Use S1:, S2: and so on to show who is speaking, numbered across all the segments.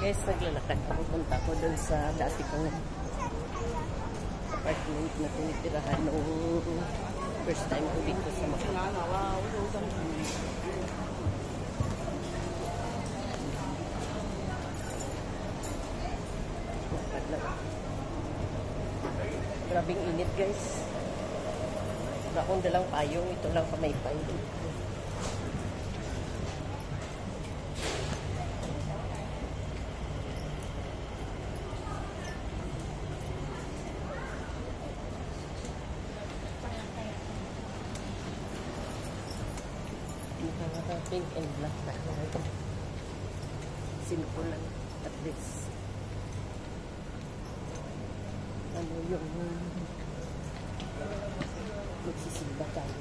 S1: Guys, naglalakad ako. Punta ko dun sa dati kong apartment na tinitirahan nung first time ko dito sa Macau. Grabing init, guys. Wala akong dalang payong. Ito lang pamaypay. Pink and black na. Simple lang. At least. Ano yung magsisimba tayo.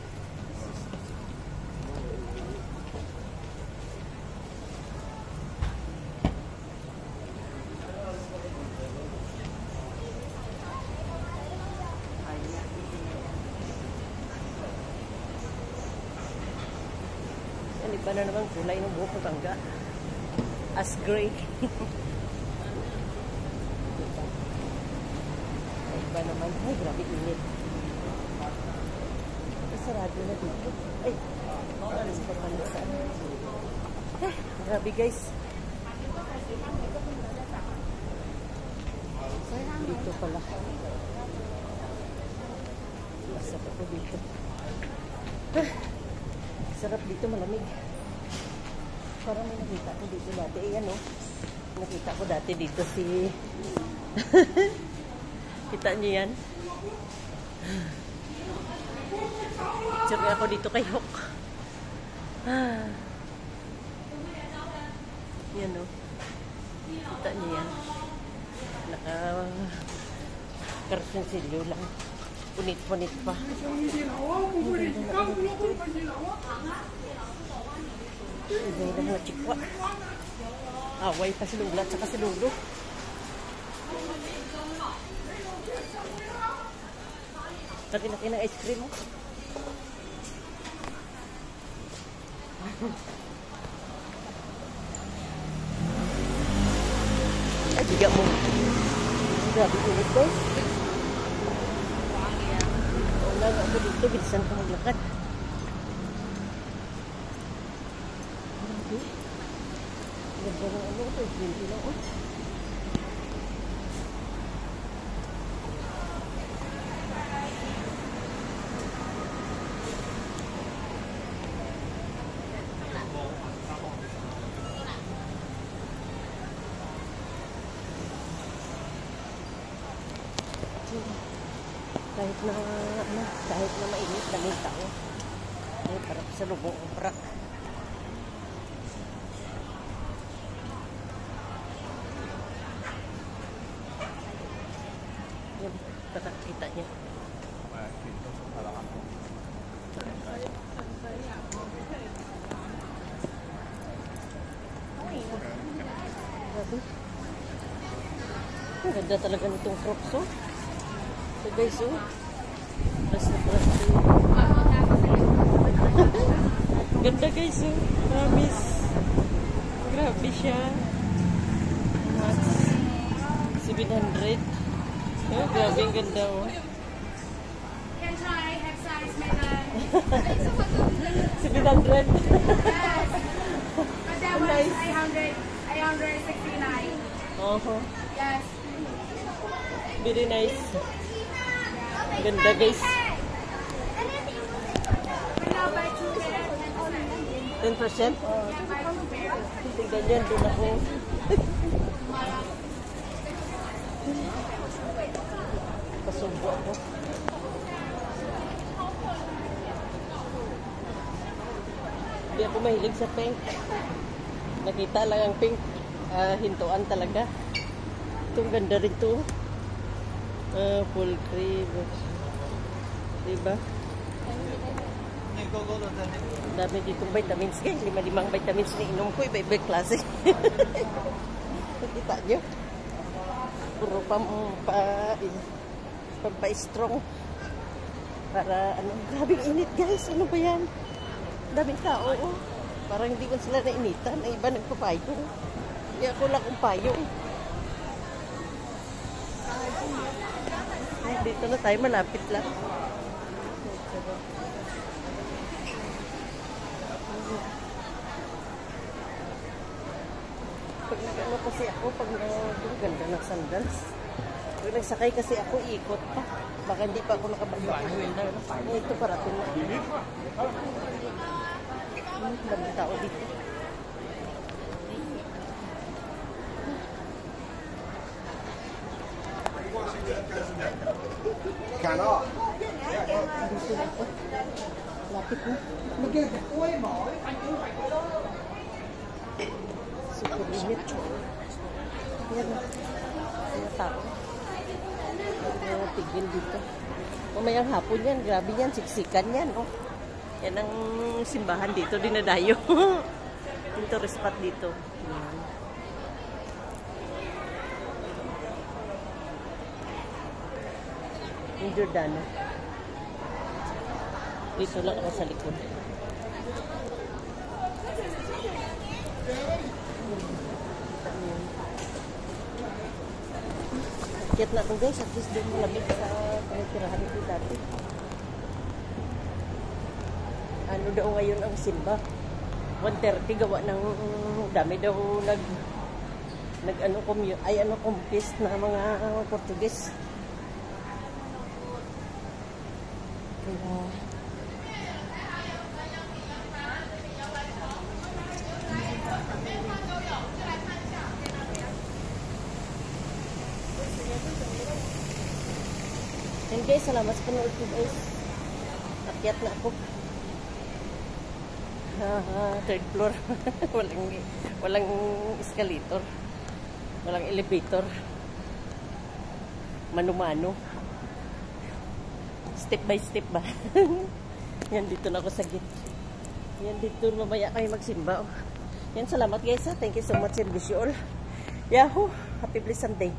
S1: Iba na naman kulay ng buhok ko tangga. As gray. Iba naman. Ay, grabe init. Sarado na dito. Ay, alas pa pala saan. Grabe guys. Dito pala. Masarap ako dito. Sarap dito, malamig. Parang may nakita ko dito dati. Ayan o. Nakita ko dati dito si... Kita niyo yan? Picture ako dito kay Hawk. Yan o. Kita niyo yan? Naka-karsensilyo lang. Punit-punit pa. Ibay na mga chikwa. Away pa si Lula at saka si Lulu. Laki-laki ng ice cream. Ay, biga mo. Grabe ulit guys. Wala nga ako dito. Bilisan ko maglakad. Ganda ng ano ito. Hindi lang o. Kahit na mainit daming tao. Ay, parang sa lubong ubrak. Yan, kita niya. Grabe. Ang ganda talaga nitong crocs, oh. So guys, oh. Ganda guys, oh. Promise. Grabe siya. 700. Oh, grabe ang ganda, oh.
S2: Can try, have size, madam.
S1: 700.
S2: Yes. But that one
S1: Nice.
S2: is 869. Yes.
S1: Very nice. Ganda guys. 10%? Tingnan yan, doon ako. Pasumbo ako. Hindi ako mahilig sa pink. Nakita lang ang pink. Hintuan talaga. Itong ganda rin ito. Full cream. Diba? Dami ditong vitamins. Guys, 5 vitamins na inom ko. Iba-iba klase. Nakita nyo? Puro pampa-strong. Para, ano, grabing init guys. Ano ba yan? Daming tao. Parang hindi ko sila nainitan. Ay, iba nagpapayo. Hindi ako lang kung payo. Ay, dito na tayo. Malapit lang. Pag nag-ano kasi ako, pag ganda ng sandals. Pag nagsakay kasi ako, ikot pa. Baka hindi pa ako nakabagsak. Ito parating na. Daming tao dito.
S3: Cannot.
S1: Dito na ako. Lapit na. Super init. Yan na. Mga tao. Mga tigil dito. Mamayang hapon yan. Grabe yan. Siksikan yan. Oh. Yan ang simbahan dito. Dinadayo. Yung tourist spot dito. Yan. Yung Jordano. Dito lang ako sa likod. Kit na ako guys, at least doon malamig sa panitirahan ito dati. Ano daw ngayon ang simba? 1:30 gawa ng dami daw compete na mga Portuguese. Kaya and guys, salamat sa panood ko guys. Akyat na ako. Third floor. walang escalator. Walang elevator. Mano-mano. Step by step ba? Yan, dito na ako sa gate. Yan, dito mamaya kayo magsimba. Yan, salamat guys ha. Thank you so much and wish you all. Yahoo! Happy blessed day.